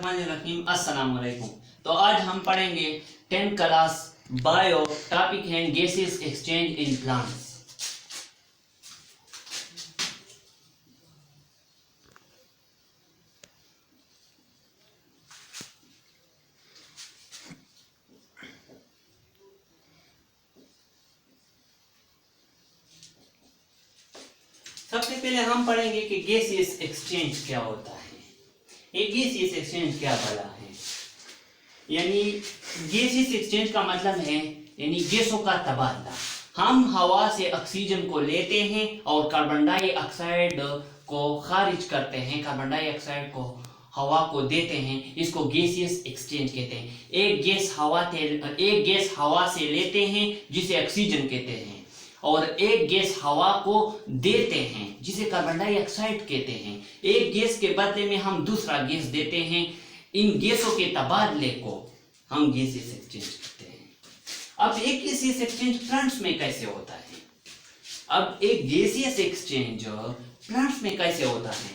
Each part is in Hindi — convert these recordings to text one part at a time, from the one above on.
बिस्मिल्लाहिर्रहमानिर्रहीम। अस्सलाम वालेकुम। तो आज हम पढ़ेंगे 10th क्लास बायो। टॉपिक है गैसेस एक्सचेंज इन प्लांट्स। सबसे पहले हम पढ़ेंगे कि गैसेस एक्सचेंज क्या होता है। ये गैसेस एक्सचेंज क्या भला है? यानी गैसेस एक्सचेंज का मतलब है यानी गैसों का तबादला। हम हवा से ऑक्सीजन को लेते हैं और कार्बन डाइऑक्साइड को खारिज करते हैं, कार्बन डाइऑक्साइड को हवा को देते हैं। इसको गैसेस एक्सचेंज कहते हैं। एक गैस हवा से लेते हैं जिसे ऑक्सीजन कहते हैं, और एक गैस हवा को देते हैं जिसे कार्बन डाइऑक्साइड कहते हैं। एक गैस के बदले में हम दूसरा गैस देते हैं। इन गैसों के तबादले को हम गैसेस एक्सचेंज करते हैं। अब एक गैसेस एक्सचेंज प्लांट्स में कैसे होता है? अब एक गैसेस एक्सचेंज प्लांट्स में कैसे होता है?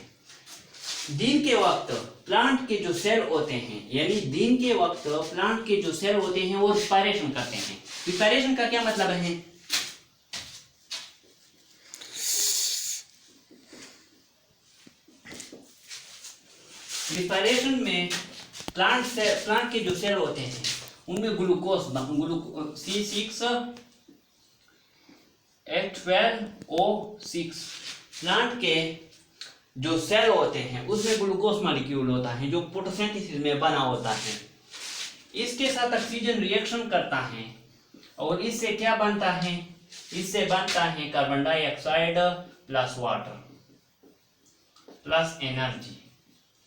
दिन के वक्त प्लांट के जो सेल होते हैं, यानी दिन के वक्त प्लांट के जो सेल होते हैं वो रिस्पायरेशन करते हैं। रिस्पायरेशन का क्या मतलब है? रिस्पायरेशन में प्लांट के जो सेल होते हैं उनमें ग्लूकोज C6H12O6 प्लांट के जो सेल होते हैं उसमें ग्लूकोज मॉलिक्यूल होता है जो फोटोसिंथेसिस में बना होता है। इसके साथ ऑक्सीजन रिएक्शन करता है और इससे क्या बनता है? इससे बनता है carbon dioxide plus water plus energy.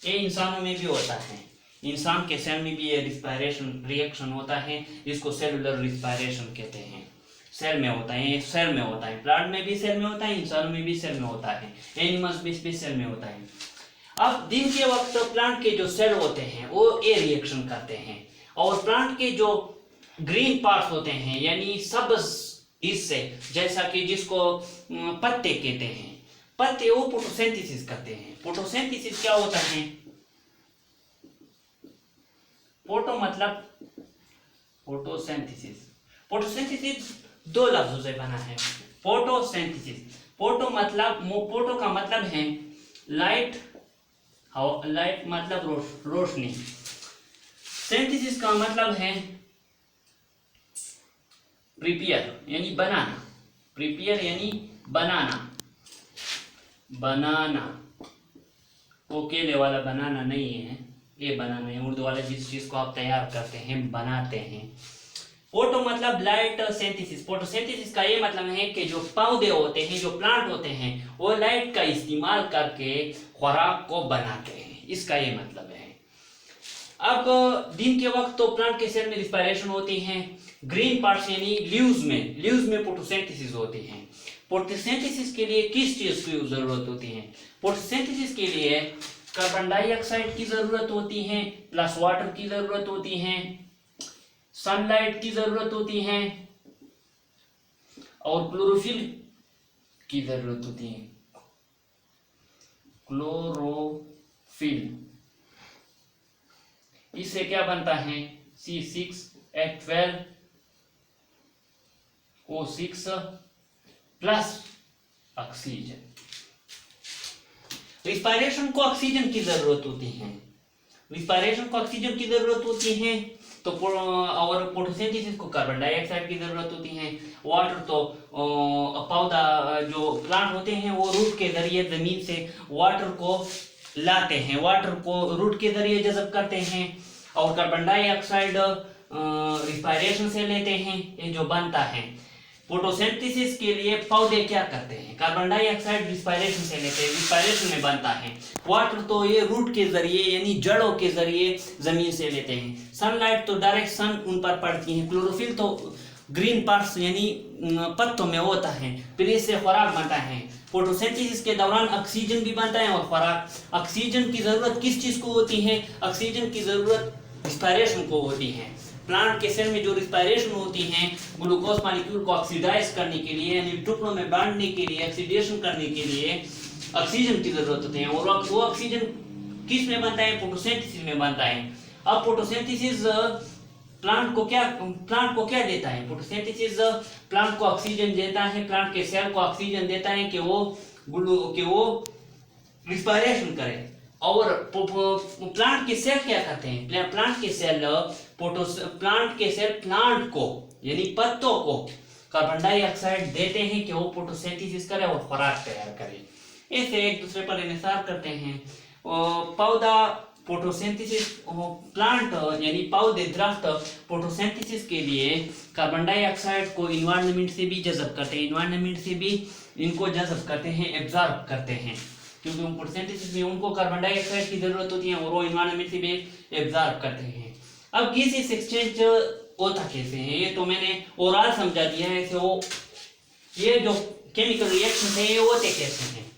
ये इंसानों में भी होता है। इंसान के सेल में भी ये रिस्पायरेशन रिएक्शन होता है, इसको सेलुलर रिस्पायरेशन कहते हैं। सेल में होता है, ये सेल में होता है। प्लांट में भी सेल में होता है, इंसानों में भी सेल में होता है, एनिमल्स भी सेल में होता है। अब दिन के वक्त प्लांट के जो सेल होते हैं वो ये रिएक्शन करते हैं, और प्लांट के जो ग्रीन पार्ट्स होते हैं यानी सब्ज हिस्से, जैसा कि जिसको पत्ते कहते हैं, पत्ते वो फोटोसिंथेसिस करते हैं। फोटोसिंथेसिस क्या होता है? फोटो मतलब फोटोसिंथेसिस। फोटोसिंथेसिस दो लफ्जों से बना है। फोटोसिंथेसिस, फोटो का मतलब है लाइट, लाइट मतलब रोशनी। सिंथेसिस का मतलब है प्रिपेयर यानी बनाना। प्रिपेयर यानी बनाना। बनाना वो केले वाला बनाना नहीं है, ये बनाना है उर्दू वाला जिस चीज को आप तैयार करते हैं, बनाते हैं। फोटो मतलब लाइट सिंथेसिस। फोटोसिंथेसिस का ये मतलब है कि जो पौधे होते हैं, जो प्लांट होते हैं, वो लाइट का इस्तेमाल करके खुराक को बनाते हैं, इसका ये मतलब है। अब दिन के वक्त तो प्लांट के सेल में रिस्पायरेशन होती है। ग्रीन पार्ट्स यानी लीव्स में फोटोसिंथेसिस होती है। फोटोसिंथेसिस के लिए किस चीज की जरूरत होती है? फोटोसिंथेसिस के लिए कार्बन डाइऑक्साइड की जरूरत होती है, प्लस वाटर की जरूरत होती है, सनलाइट की जरूरत होती है, और क्लोरोफिल की जरूरत होती है। क्लोरोफिल, इससे क्या बनता है? C6H12O6 plus oxygen. रिस्पायरेशन को ऑक्सीजन की जरूरत होती है। रिस्पायरेशन को ऑक्सीजन की जरूरत होती है तो और फोटोसिंथेसिस को कार्बन डाइऑक्साइड की जरूरत होती है। वाटर तो पौधा जो प्लांट होते हैं वो रूट के जरिए जमीन से वाटर को लाते हैं, वाटर को रूट के जरिए जज़ब करते हैं, और कार्बन डाइऑक्साइड रिस्पायरेशन से लेते हैं, ये जो बनता है। फोटोसिंथेसिस के लिए पौधे क्या करते हैं? कार्बन डाइऑक्साइड रिस्पायरेशन से लेते हैं, रिस्पायरेशन में बनता है। वाटर तो ये रूट के जरिए यानी जड़ों के जरिए जमीन से लेते हैं। सनलाइट तो डायरेक्ट सन उन पर पड़ती है। क्लोरोफिल तो ग्रीन पार्ट्स यानी पत्तों में होता है, फिर इससे खुराक बनता है। फोटोसिंथेसिस के दौरान ऑक्सीजन भी बनता है और खुराक। ऑक्सीजन की जरूरत किस चीज को होती है? ऑक्सीजन की जरूरत रिस्पायरेशन को होती है। प्लांट के सेल में जो रिस्पायरेशन होती है ग्लूकोज मॉलिक्यूल को ऑक्सीडाइज करने के लिए यानी टुकड़ों में बांटने के लिए, ऑक्सीडेशन करने के लिए ऑक्सीजन की जरूरत होती है, और वो ऑक्सीजन किस में बनता है? फोटोसिंथेसिस में बनता है। अब फोटोसिंथेसिस प्लांट को क्या देता है? फोटोसिंथेसिस प्लांट को ऑक्सीजन देता है, प्लांट के सेल को ऑक्सीजन देता है कि वो रिस्पायरेशन करे। और प्लांट के सेल क्या करते हैं? प्लांट के सेल प्लांट को यानी पत्तों को कार्बन डाइऑक्साइड देते हैं कि वो फोटोसिंथेसिस करे और खुराक तैयार करे। ऐसे एक दूसरे पर इंसार करते हैं। पौधा फोटोसिंथेसिस, प्लांट यानी पौधे दरख्त फोटोसिंथेसिस के लिए कार्बन डाइऑक्साइड को इन्वायरमेंट से भी जज़ब करते हैं, इन्वायरमेंट से भी इनको जज़ब करते हैं, एब्जॉर्ब करते हैं, क्योंकि फोटोसिंथेसिस में उनको कार्बन डाइऑक्साइड की जरूरत होती है और वो इन्वायरमेंट से भी एब्जॉर्ब करते हैं। अब गैसेस एक्सचेंज होता कैसे है ये तो मैंने ओवरऑल समझा दिया है। ऐसे वो ये जो केमिकल रिएक्शन है ये होते कैसे हैं।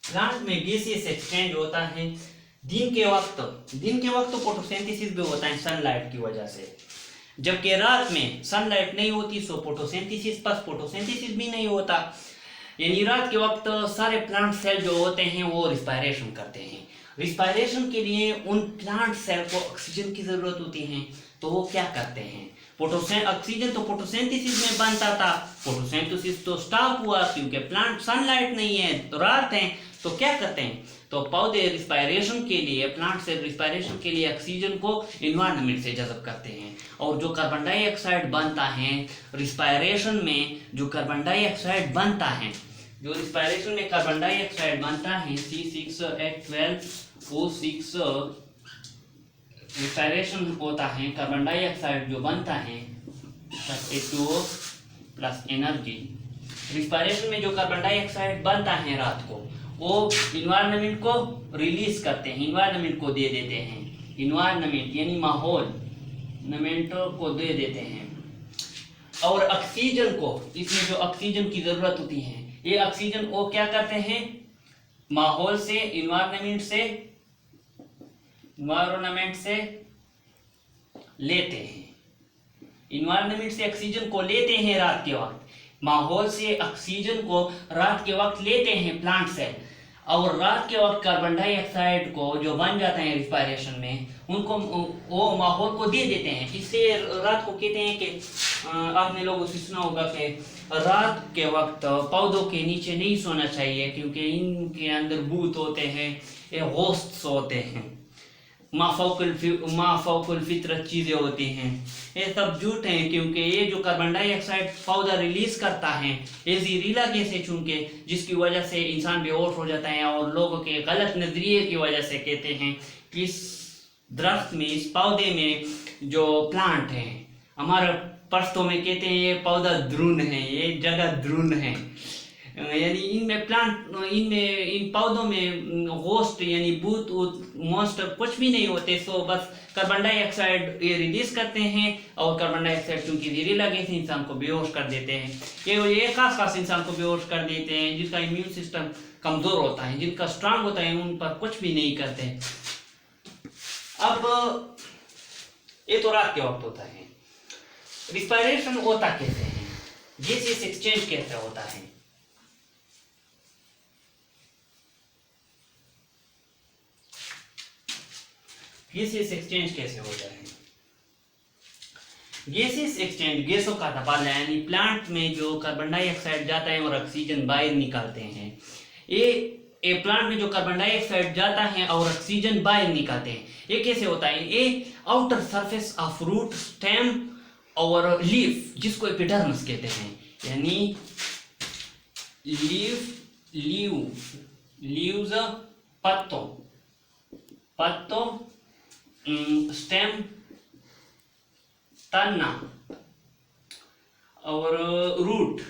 प्लांट में गैसेस एक्सचेंज होता है दिन के वक्त फोटोसिंथेसिस भी होता है सनलाइट की वजह से, जबकि रात में सनलाइट नहीं होती सो फोटोसिंथेसिस भी नहीं होता। यानी रात के वक्त सारे प्लांट सेल जो होते हैं वो रिस्पायरेशन करते हैं। रिस्पायरेशन के लिए उन प्लांट सेल को ऑक्सीजन की जरूरत होती है, तो वो क्या करते हैं? ऑक्सीजन तो फोटोसिंथेसिस में बनता था, फोटोसिंथेसिस तो स्टॉप हुआ क्योंकि प्लांट सनलाइट नहीं है तो रात है, तो क्या करते हैं? तो पौधे रिस्पायरेशन के लिए, प्लांट से रिस्पायरेशन के लिए ऑक्सीजन को इन्वायरमेंट से जज़ब करते हैं। और जो कार्बन डाइऑक्साइड बनता है रिस्पायरेशन में, जो कार्बन डाइऑक्साइड बनता है, जो रिस्पायरेशन में कार्बन डाइऑक्साइड बनता है C6H12O6 रिस्पायरेशन होता है, कार्बन डाइऑक्साइड जो बनता है H2O प्लस एनर्जी। रिस्पायरेशन में जो कार्बन डाइऑक्साइड बनता है रात को वो इन्वायरमेंट को रिलीज करते हैं, इन्वायरमेंट को दे देते हैं, इन्वायरमेंट यानी माहौल को दे देते हैं। और ऑक्सीजन को, इसमें जो ऑक्सीजन की जरूरत होती है ये ऑक्सीजन वो क्या करते हैं? माहौल से, इन्वायरमेंट से लेते हैं, इन्वायरमेंट से ऑक्सीजन को लेते हैं रात के वक्त, माहौल से ऑक्सीजन को रात के वक्त लेते हैं प्लांट सेल, और रात के वक्त कार्बन डाइऑक्साइड को जो बन जाता है रिस्पायरेशन में उनको वो माहौल को दे देते हैं। इससे रात को कहते हैं कि आपने लोगों से सुना होगा कि रात के वक्त पौधों के नीचे नहीं सोना चाहिए क्योंकि इनके अंदर भूत होते हैं, ये होस्ट्स होते हैं, माफौकुल फितरत चीज़ें होती हैं। ये सब झूठ हैं क्योंकि ये जो कार्बन डाइऑक्साइड पौधा रिलीज करता है ये जहरीला गैस है, चूंकि जिसकी वजह से इंसान बेहोश हो जाता है और लोगों के गलत नजरिए की वजह से कहते हैं कि इस दरख्त में, इस पौधे में जो प्लांट है, हमारे पश्तो में कहते हैं ये पौधा द्रुन है, ये जगह द्रुन है, यानी इन पौधों में होस्ट यानी भूत मॉन्स्टर कुछ भी नहीं होते। सो बस कार्बन डाइऑक्साइड ये रिलीज करते हैं और कार्बन डाइऑक्साइड चूंकि जहरीला गैस है इंसान को बेहोश कर देते हैं। ये खास इंसान को बेहोश कर देते हैं जिसका इम्यून सिस्टम कमजोर होता है, जिनका स्ट्रांग होता है उन पर कुछ भी नहीं करते। अब ये तो रात के वक्त होता है। रिस्पायरेशन होता कैसे है? गैसेस एक्सचेंज कैसे होता है? गैसेस एक्सचेंज कैसे होता है? गैसेस एक्सचेंज गैसों का तबादला, यानी प्लांट में जो कार्बन डाइऑक्साइड जाता है और ऑक्सीजन बाहर निकालते हैं। ये प्लांट में जो कार्बन डाइऑक्साइड जाता है और ऑक्सीजन बाहर निकालते हैं, ये कैसे होता है? ये outer surface of root, stem और लीफ, जिसको एपिडर्मिस कहते हैं, यानी लीव्स पत्तों, स्टेम तना और रूट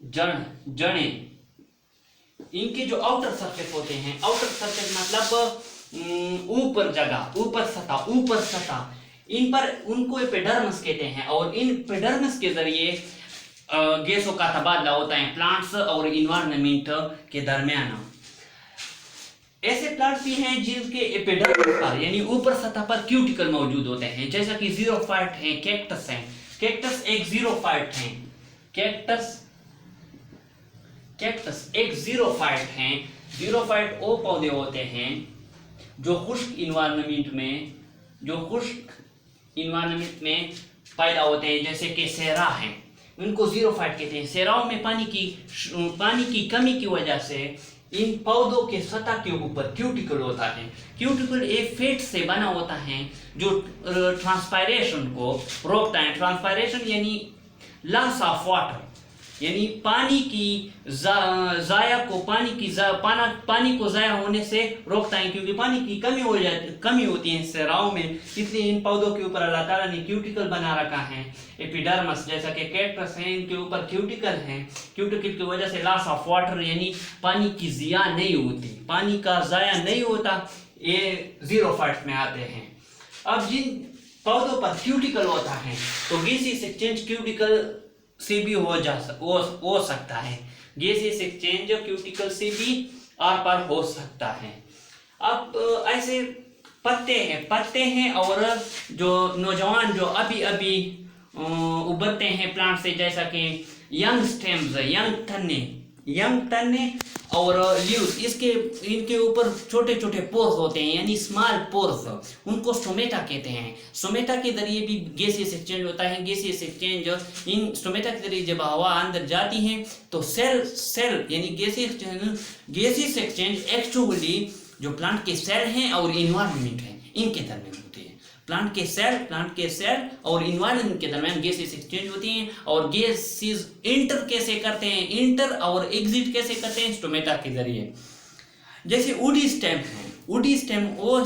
जड़े, इनके जो आउटर सरफेस होते हैं, आउटर सरफेस मतलब ऊपर सतह, इन पर उनको एपिडर्मिस कहते हैं। और इन एपिडर्मिस के जरिए गैसों का तबादला होता है प्लांट्स और इन्वायरमेंट के दरमियान। ऐसे प्लांट्स भी हैं जिनके एपिडर्मिस पर यानी ऊपर सतह पर क्यूटिकल मौजूद होते हैं, जैसा कि जीरोफाइट है, कैक्टस है। कैक्टस एक जीरोफाइट है, कैक्टस एक जीरोफाइट है। जीरोफाइट वो पौधे होते हैं जो खुश्क इन्वायरमेंट में पैदा होते हैं, जैसे कि सेरा हैं, उनको जीरोफाइट कहते हैं। सेराओं में पानी की कमी की वजह से इन पौधों के सतह के ऊपर क्यूटिकल होता है। क्यूटिकल एक फेट से बना होता है जो ट्रांसपायरेशन को रोकता है। ट्रांसपायरेशन यानी लॉस ऑफ वाटर, यानी पानी को जाया होने से रोकता है, क्योंकि पानी की कमी होती है सेराओं में, इसलिए इन पौधों के ऊपर अल्लाह ताला ने क्यूटिकल बना रखा है। एपिडर्मस जैसा कि कैक्टस है, इनके ऊपर क्यूटिकल है। क्यूटिकल की वजह से लॉस ऑफ वाटर यानी पानी की ज़िया नहीं होती, पानी का ज़ाया नहीं होता, ये जीरोफाइट्स में आते हैं। अब जिन पौधों पर क्यूटिकल होता है तो गैसियस एक्सचेंज क्यूटिकल से भी हो सकता है। गैसियस एक्सचेंज क्यूटिकल से भी आर पार हो सकता है। अब ऐसे पत्ते हैं और जो नौजवान जो अभी उभरते हैं प्लांट से, जैसा कि यंग स्टेम्स, यंग तने और लीव्स, इनके ऊपर छोटे छोटे पोर्स होते हैं यानी स्मॉल पोर्स, उनको स्टोमेटा कहते हैं। स्टोमेटा के जरिए भी गैसियस एक्सचेंज होता है। गैसियस एक्सचेंज इन स्टोमेटा के जरिए जब हवा अंदर जाती है तो सेल यानी गैसियस एक्सचेंज एक्चुअली जो प्लांट के सेल हैं और इन्वायरमेंट है इनके दरमियान होती है। प्लांट के सेल और इन्वायरमेंट के दरमियान गैसेस एक्सचेंज होती हैं। और गैसेस इंटर कैसे करते हैं, इंटर और एग्जिट कैसे करते हैं, स्टोमेटा के जरिए। जैसे वुडी स्टेम है, वुडी स्टेम वो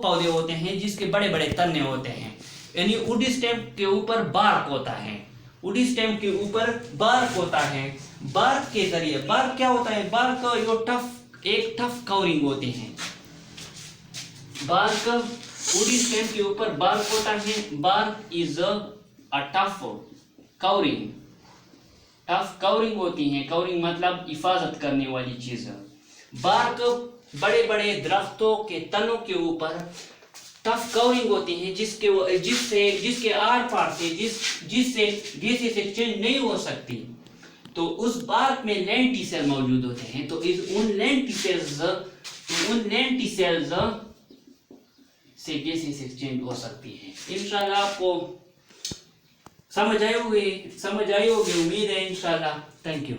पौधे होते हैं जिसके बड़े बड़े तने होते हैं, यानी वुडी स्टेम के ऊपर बार्क होता है। वुडी स्टेम के ऊपर बार्क होता है। बार्क के जरिए, बार्क क्या होता है, बार्क एक टफ कवरिंग होती है। बार्क वुडी स्टेम के ऊपर बार्क होता है। Bark is a tough covering होती है। कवरिंग मतलब हिफाजत करने वाली चीज। बार्क बड़े बड़े दरख्तों के तनों के ऊपर टफ कवरिंग होती है जिसके आर पार से जिससे गैसेस एक्सचेंज नहीं हो सकती। तो उस बार्क में लेंटी सेल मौजूद होते हैं। तो उन लेंटी सेल्स से गैसेस एक्सचेंज हो सकती है। इंशाल्लाह आपको समझ आई होगी उम्मीद है इंशाल्लाह। Thank you.